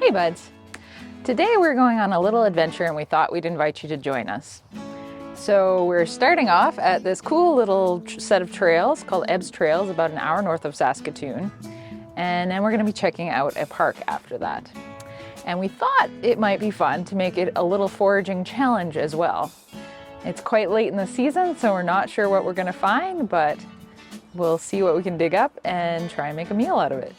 Hey buds! Today we're going on a little adventure and we thought we'd invite you to join us. So we're starting off at this cool little set of trails called Ebbs Trails, about an hour north of Saskatoon. And then we're going to be checking out a park after that. And we thought it might be fun to make it a little foraging challenge as well. It's quite late in the season, so we're not sure what we're going to find, but we'll see what we can dig up and try and make a meal out of it.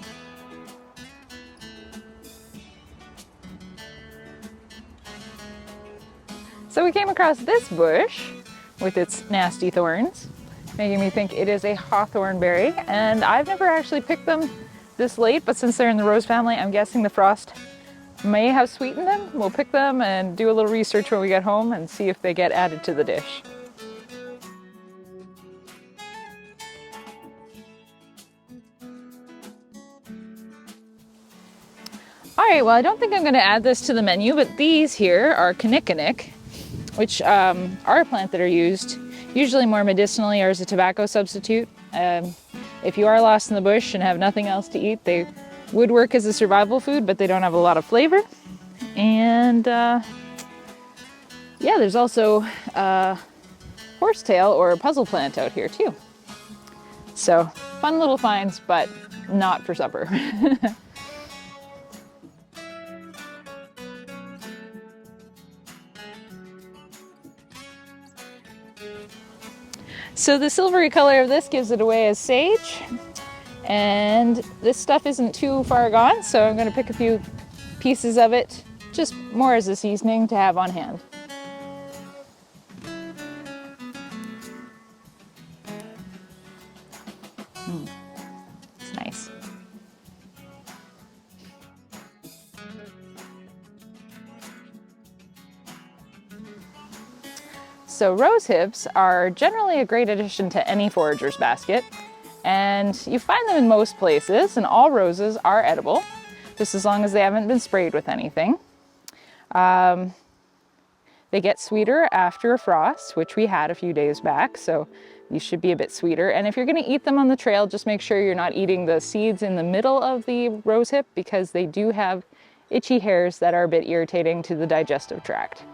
So we came across this bush with its nasty thorns, making me think it is a hawthorn berry, and I've never actually picked them this late, but since they're in the rose family, I'm guessing the frost may have sweetened them. We'll pick them and do a little research when we get home and see if they get added to the dish. Alright, well I don't think I'm going to add this to the menu, but these here are kinnikinick, which are a plant that are used usually more medicinally or as a tobacco substitute. If you are lost in the bush and have nothing else to eat, they would work as a survival food, but they don't have a lot of flavor. And yeah, there's also horsetail or puzzle plant out here too. So fun little finds, but not for supper. So the silvery color of this gives it away as sage, and this stuff isn't too far gone, so I'm going to pick a few pieces of it, just more as a seasoning to have on hand. It's nice. So rose hips are generally a great addition to any forager's basket, and you find them in most places, and all roses are edible, just as long as they haven't been sprayed with anything. They get sweeter after a frost, which we had a few days back, so these should be a bit sweeter. And if you're going to eat them on the trail, just make sure you're not eating the seeds in the middle of the rose hip, because they do have itchy hairs that are a bit irritating to the digestive tract.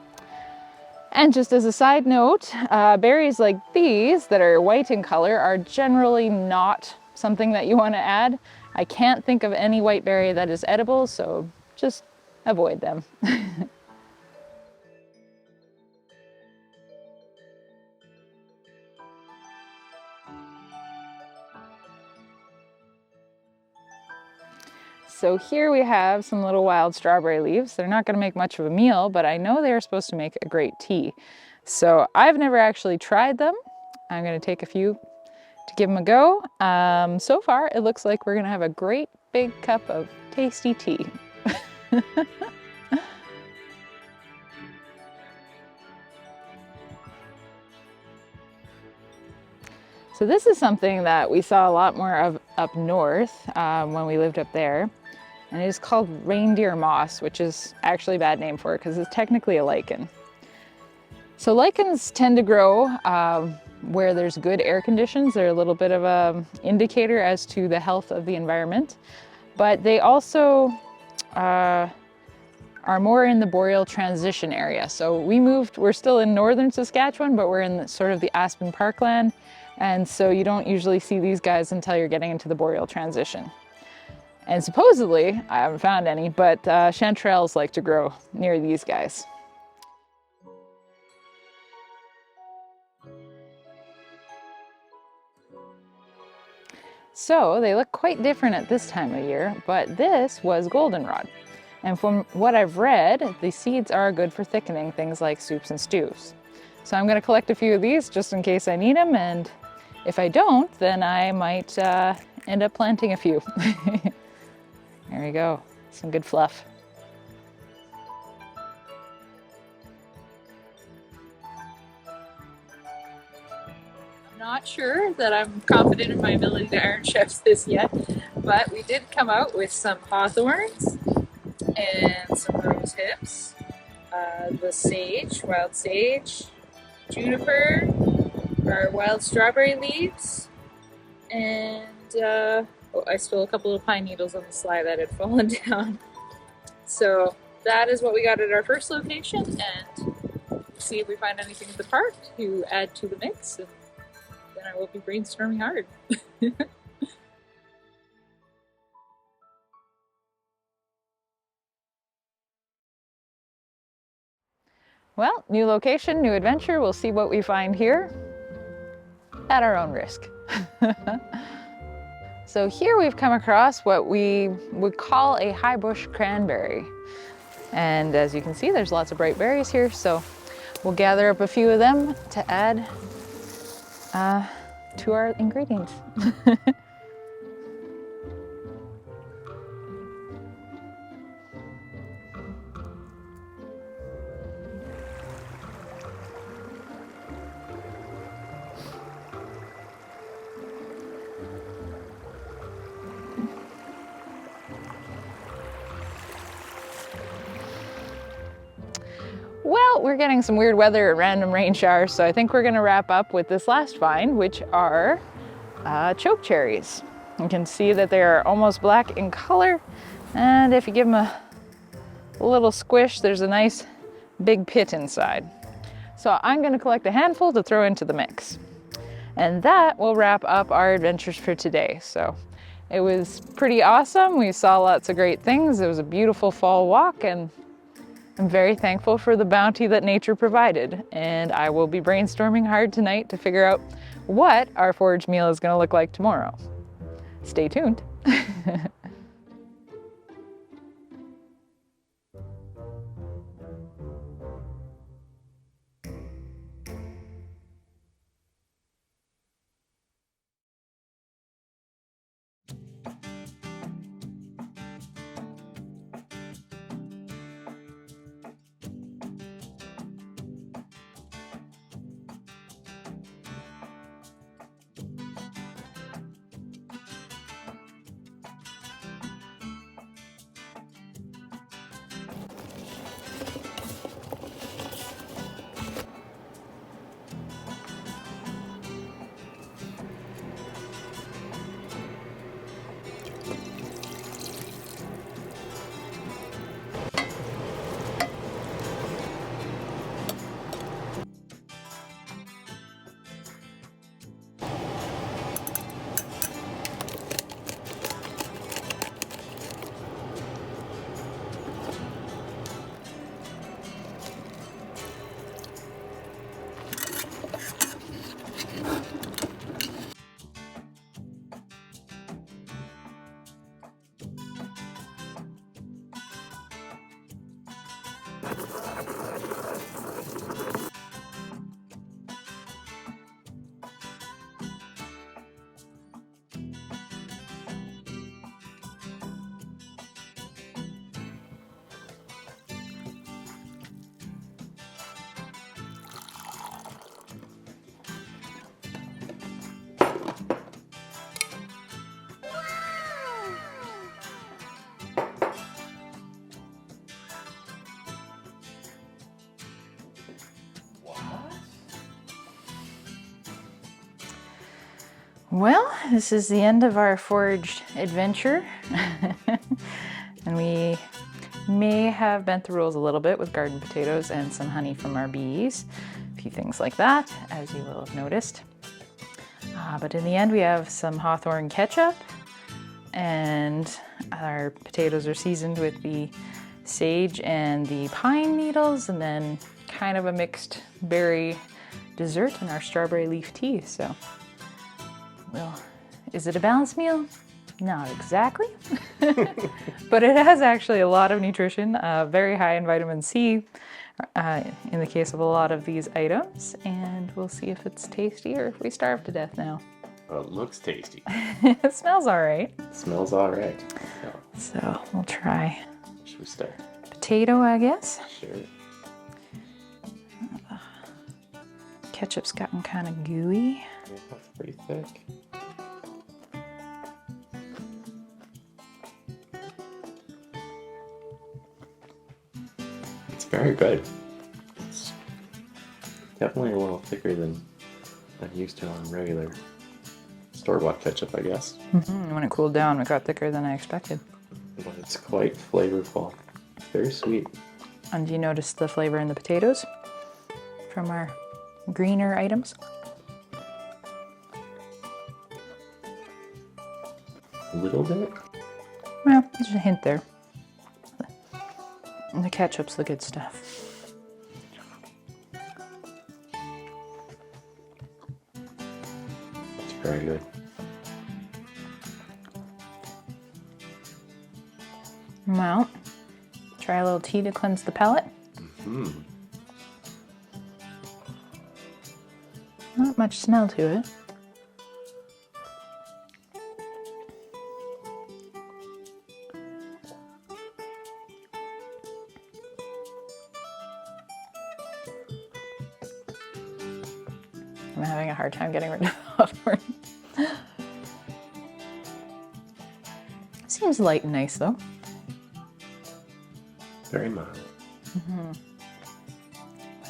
And just as a side note, berries like these that are white in color are generally not something that you want to add. I can't think of any white berry that is edible, so just avoid them. So here we have some little wild strawberry leaves. They're not going to make much of a meal, but I know they're supposed to make a great tea. So I've never actually tried them. I'm going to take a few to give them a go. So far, it looks like we're going to have a great big cup of tasty tea. So this is something that we saw a lot more of up north when we lived up there. And it is called reindeer moss, which is actually a bad name for it because it's technically a lichen. So lichens tend to grow where there's good air conditions. They're a little bit of an indicator as to the health of the environment. But they also are more in the boreal transition area. So we're still in northern Saskatchewan, but we're in sort of the Aspen Parkland. And so you don't usually see these guys until you're getting into the boreal transition. And supposedly, I haven't found any, but chanterelles like to grow near these guys. So they look quite different at this time of year, but this was goldenrod. And from what I've read, the seeds are good for thickening things like soups and stews. So I'm going to collect a few of these just in case I need them, and if I don't, then I might end up planting a few. There we go, some good fluff. I'm not sure that I'm confident in my ability to Iron Chef this yet, but we did come out with some hawthorns and some rose hips, the sage, wild sage, juniper, our wild strawberry leaves, and oh, I spilled a couple of pine needles on the slide that had fallen down. So that is what we got at our first location, and see if we find anything at the park to add to the mix, and then I will be brainstorming hard. Well, new location, new adventure. We'll see what we find here at our own risk. So here we've come across what we would call a high bush cranberry. And as you can see, there's lots of bright berries here, so we'll gather up a few of them to add to our ingredients. Well, we're getting some weird weather and random rain showers, so I think we're gonna wrap up with this last find, which are choke cherries. You can see that they are almost black in color, and if you give them a little squish, there's a nice big pit inside. So I'm gonna collect a handful to throw into the mix. And that will wrap up our adventures for today. So it was pretty awesome. We saw lots of great things. It was a beautiful fall walk, and I'm very thankful for the bounty that nature provided, and I will be brainstorming hard tonight to figure out what our forage meal is going to look like tomorrow. Stay tuned. Well, this is the end of our foraged adventure. And we may have bent the rules a little bit with garden potatoes and some honey from our bees. A few things like that, as you will have noticed. But in the end, we have some Hawthorne ketchup, and our potatoes are seasoned with the sage and the pine needles, and then kind of a mixed berry dessert in our strawberry leaf tea. So, well, is it a balanced meal? Not exactly, but it has actually a lot of nutrition, very high in vitamin C in the case of a lot of these items, and we'll see if it's tasty or if we starve to death now. Well, it looks tasty. It smells all right. It smells all right. So we'll try. Should we start? Potato, I guess. Sure. Ketchup's gotten kind of gooey. Yeah, that's pretty thick. It's very good. It's definitely a little thicker than I'm used to on regular store-bought ketchup, I guess. Mm-hmm. When it cooled down, it got thicker than I expected. But it's quite flavorful. very sweet. And do you notice the flavor in the potatoes from our greener items? A little bit. Well, there's a hint there. And the ketchup's the good stuff. It's very good. Well, try a little tea to cleanse the palate. Not much smell to it. I'm having a hard time getting rid of the popcorn. Seems light and nice though. Very mild.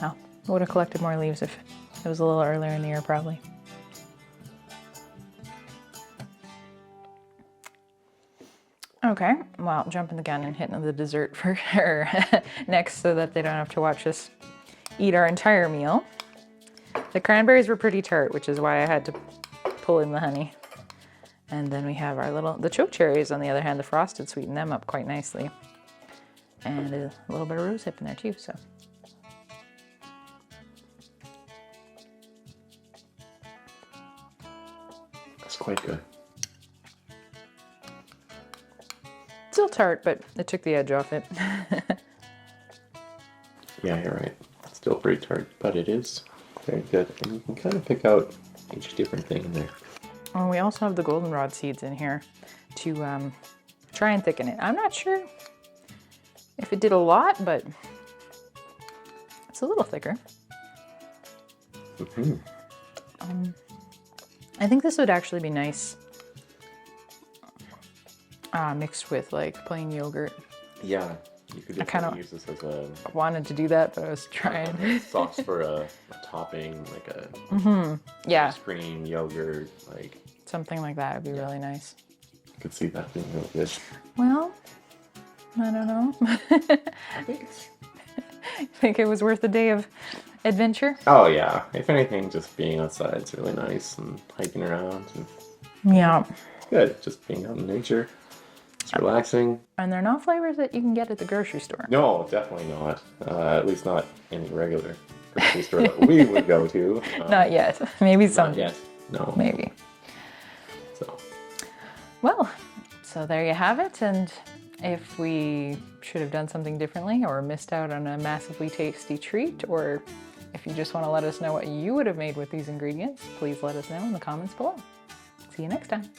Well, I would have collected more leaves if it was a little earlier in the year, probably. Okay, well, jumping the gun and hitting the dessert for her next so that they don't have to watch us eat our entire meal. The cranberries were pretty tart, which is why I had to pull in the honey. And then we have the choke cherries, on the other hand, the frosted sweeten them up quite nicely. And a little bit of rose hip in there too, so. That's quite good. Still tart, but it took the edge off it. Yeah, you're right. It's still pretty tart, but it is very good. And you can kind of pick out each different thing in there. And we also have the goldenrod seeds in here to try and thicken it. I'm not sure if it did a lot, but it's a little thicker. I think this would actually be nice mixed with like plain yogurt. Yeah, you could definitely use this as a I wanted to do that, but I was trying. sauce for a topping, like a Yeah, ice cream, yogurt, like something like that would be really nice. I could see that being really good. Well, I don't know. I think it's... Think it was worth a day of adventure? Oh yeah, if anything, just being outside is really nice and hiking around and Yeah. good. Just being out in nature. It's relaxing. And they're not flavors that you can get at the grocery store. No, definitely not. At least not any regular grocery store that we would go to. Not yet. Maybe Not someday. yet. No. Maybe. So. Well, so there you have it. And if we should have done something differently or missed out on a massively tasty treat, or if you just want to let us know what you would have made with these ingredients, please let us know in the comments below. See you next time.